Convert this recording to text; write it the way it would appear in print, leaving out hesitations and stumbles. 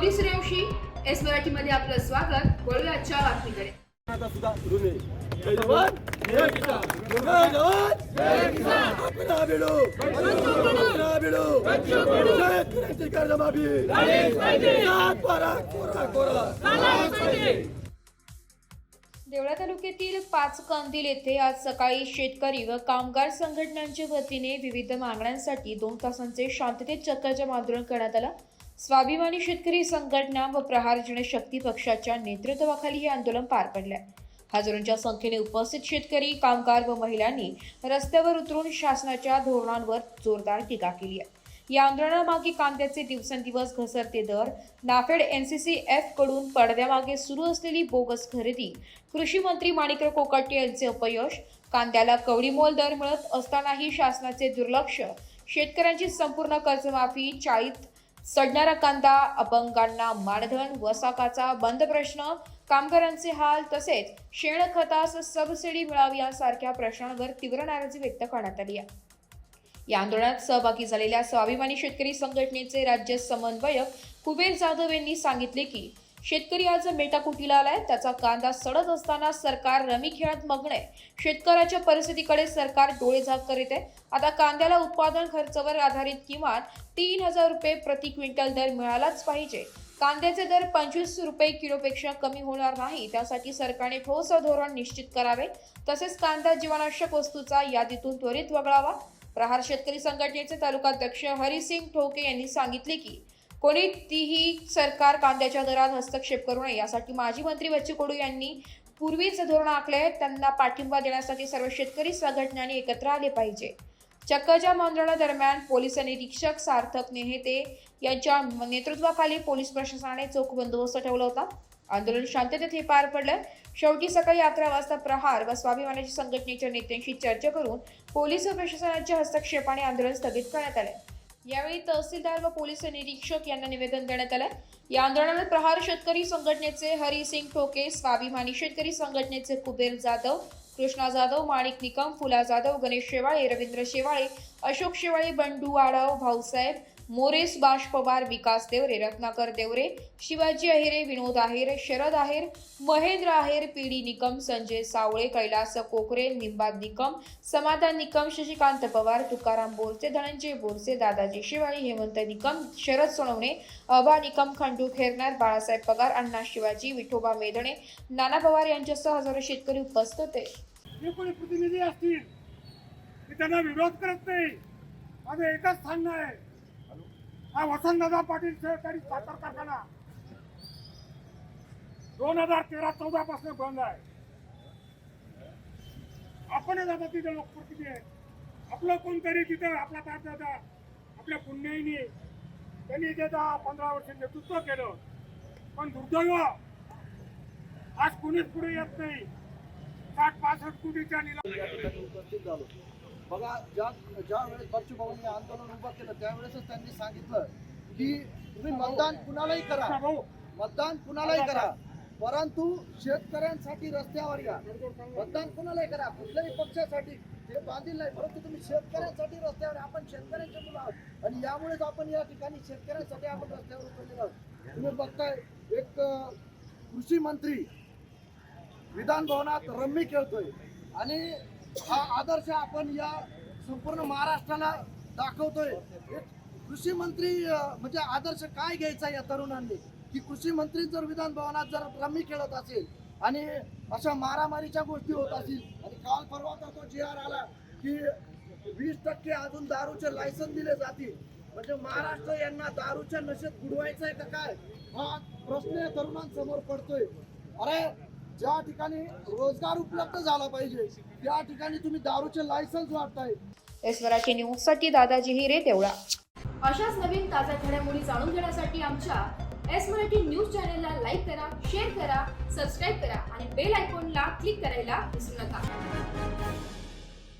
Gauri Suryavanshi S मराठीमध्ये आपलं स्वागत. वळूया आजच्या बातमीकडे. आता सुद्धा ऋणी जय जवान जय किसान, जय जवान जय किसान. अपना बिडो शेतकऱ्यांची कर्जमाफी सात बारा कोरा कोरा. देवळा तालुक्यातील पाचकांदील येथे आज सकाळी शेतकरी व कामगार संघटनांच्या वतीने विविध मागण्यांसाठी 2 तासांचे शांततेत चक्काजाम आंदोलन करण्यात आलं. स्वाभिमानी शेतकरी संघटना व प्रहार जनशक्ती पक्षाच्या नेतृत्वाखाली हे आंदोलन पार पडले. हजारोंच्या संख्येने उपस्थित शेतकरी, कामगार व महिलांनी रस्त्यावर उतरून शासनाच्या धोरणांवर जोरदार टीका केली आहे. या आंदोलनामागे कांद्याचे दिवसेंदिवस घसरते दर, नाफेड NCCF कडून पडद्यामागे सुरू असलेली बोगस खरेदी, कृषी मंत्री माणिकराव कोकाटे यांचे अपयश, कांद्याला कवडीमोल दर मिळत असतानाही शासनाचे दुर्लक्ष, शेतकऱ्यांची संपूर्ण कर्जमाफी, चाळीत सडणारा कांदा, अपंगांना मानधन, वसाकाचा बंद प्रश्न, कामगारांचे हाल तसेच शेणखतास सबसिडी मिळावी यासारख्या प्रश्नांवर तीव्र नाराजी व्यक्त करण्यात आली आहे. या आंदोलनात सहभागी झालेल्या स्वाभिमानी शेतकरी संघटनेचे राज्य समन्वयक कुबेर जाधव यांनी सांगितले की शेतकरी आज मेटाकुटीला आलाय. त्याचा कांदा सडत असताना सरकार रमी खेळात मग्न आहे. शेतकऱ्याच्या परिस्थितीकडे सरकार डोळेझाक करीत आहे. आता कांद्याला उत्पादन खर्चावर आधारित किमान 3,000 रुपये प्रति क्विंटल दर मिळालाच पाहिजे. कांद्याचे दर 25 रुपये किलोपेक्षा कमी होणार नाही. त्यासाठी सरकारने ठोस धोरण निश्चित करावे. तसेच कांदा जीवनावश्यक वस्तूचा यादीतून त्वरित वगळावा. प्रहार शेतकरी संघटनेचे तालुकाध्यक्ष हरिसिंग ठोके यांनी सांगितले की कोणीही सरकार कांद्याच्या दरात हस्तक्षेप करू नये यासाठी माजी मंत्री बच्चू कडू यांनी पूर्वीच धोरण आखले आहे. त्यांना पाठिंबा देण्यासाठी सर्व शेतकरी संघटनांनी एकत्र आले पाहिजे. चक्काजाम आंदोलनादरम्यान पोलीस निरीक्षक सार्थक नेहते यांच्या नेतृत्वाखाली पोलीस प्रशासनाने चोख बंदोबस्त ठेवला होता. आंदोलन शांततेत हे पार पडलं. शेवटी सकाळी 11 वाजता प्रहार व स्वाभिमानी संघटनेच्या नेत्यांशी चर्चा करून पोलीस व प्रशासनाच्या हस्तक्षेपाने आंदोलन स्थगित करण्यात आले. यावेळी तहसीलदार व पोलीस निरीक्षक यांना निवेदन देण्यात आलं. या आंदोलनात प्रहार शेतकरी संघटनेचे हरिसिंग ठोके, स्वाभिमानी शेतकरी संघटनेचे कुबेर जाधव, कृष्णा जाधव, माणिक निकम, फुला जाधव, गणेश शेवाळे, रवींद्र शेवाळे, अशोक शेवाळे, बंडू आढाव, भाऊसाहेब मोरे, सुभाष पवार, विकास देवरे, रत्नाकर देवरे, शिवाजी अहिरे, विनोद आहेर, शरद आहेर, महेंद्र आहेर, पीडी निकम, संजय सावळे, कैलास कोकरे, निंबाद निकम, समाधान निकम, शशिकांत पवार, तुकाराम बोरसे, धनंजय बोरसे, दादाजी शेवाळे, हेमंत निकम, शरद सोनवणे, अभा निकम, खंडू खेरनार, बाळासाहेब पगार, अण्णा शिवाजी, विठोबा मेदणे, नाना पवार यांच्यासह हजारो शेतकरी उपस्थित होते. जे कोणी प्रतिनिधी असतील ते त्यांना विरोध करत नाही. माझं एकच सांगणं आहे, हा वसंतदादा पाटील सहकारी साखर कारखाना 2013-14 पासून बंद आहे. आपणच आता तिथे लोकप्रतिनिधी आहे. आपलं कोणतरी तिथे आपला दादा आपल्या पुण्याईने त्यांनी ते 10-15 वर्ष नेतृत्व केलं. पण दुर्दैव आज कुणीच पुढे येत नाही. 60-65 कोटीच्या उपस्थित झालो. बघा, ज्या वेळेस बच्चू भाऊंनी आंदोलन उभं केलं त्यावेळेसच त्यांनी सांगितलं की तुम्ही मतदान कुणालाही करा, मतदान कुणालाही करा, परंतु शेतकऱ्यांसाठी रस्त्यावर या. मतदान कुणालाही करा, कुठल्याही पक्षासाठी ते बांधील नाही, परंतु तुम्ही शेतकऱ्यांसाठी रस्त्यावर. आपण शेतकऱ्यांचे मुलं आहोत आणि यामुळेच आपण या ठिकाणी शेतकऱ्यांसाठी आपण रस्त्यावर उतरलेलो आहोत. तुम्ही बघताय एक कृषी मंत्री विधान भवनात रम्मी खेळतोय आणि हा आदर्श आपण या संपूर्ण महाराष्ट्राला दाखवतोय. एक कृषी मंत्री म्हणजे आदर्श काय घ्यायचा या तरुणांनी की कृषी मंत्री जर विधान भवनात जर रम्मी खेळत असेल आणि अशा मारामारीच्या गोष्टी होत असतील आणि काल परवाचा तो GR आला की 20% अजून दारूचे लायसन दिले जातील, म्हणजे महाराष्ट्र यांना दारूच्या नशेत बुडवायचं आहे का काय, हा प्रश्न या तरुणांसमोर पडतोय. अरे, ज्या ठिकाणी रोजगार उपलब्ध झाला पाहिजे त्या ठिकाणी तुम्ही दारूचे लायसन्स वाटताय. एस मराठी न्यूज साठी दादाजी हिरे, देवळा. अशाच नवीन ताज्या घडामोडी जाणून घेण्यासाठी आमच्या एस मराठी न्यूज चॅनलला लाईक करा, शेअर करा, सबस्क्राईब करा आणि बेल आयकॉनला क्लिक करायला विसरू नका.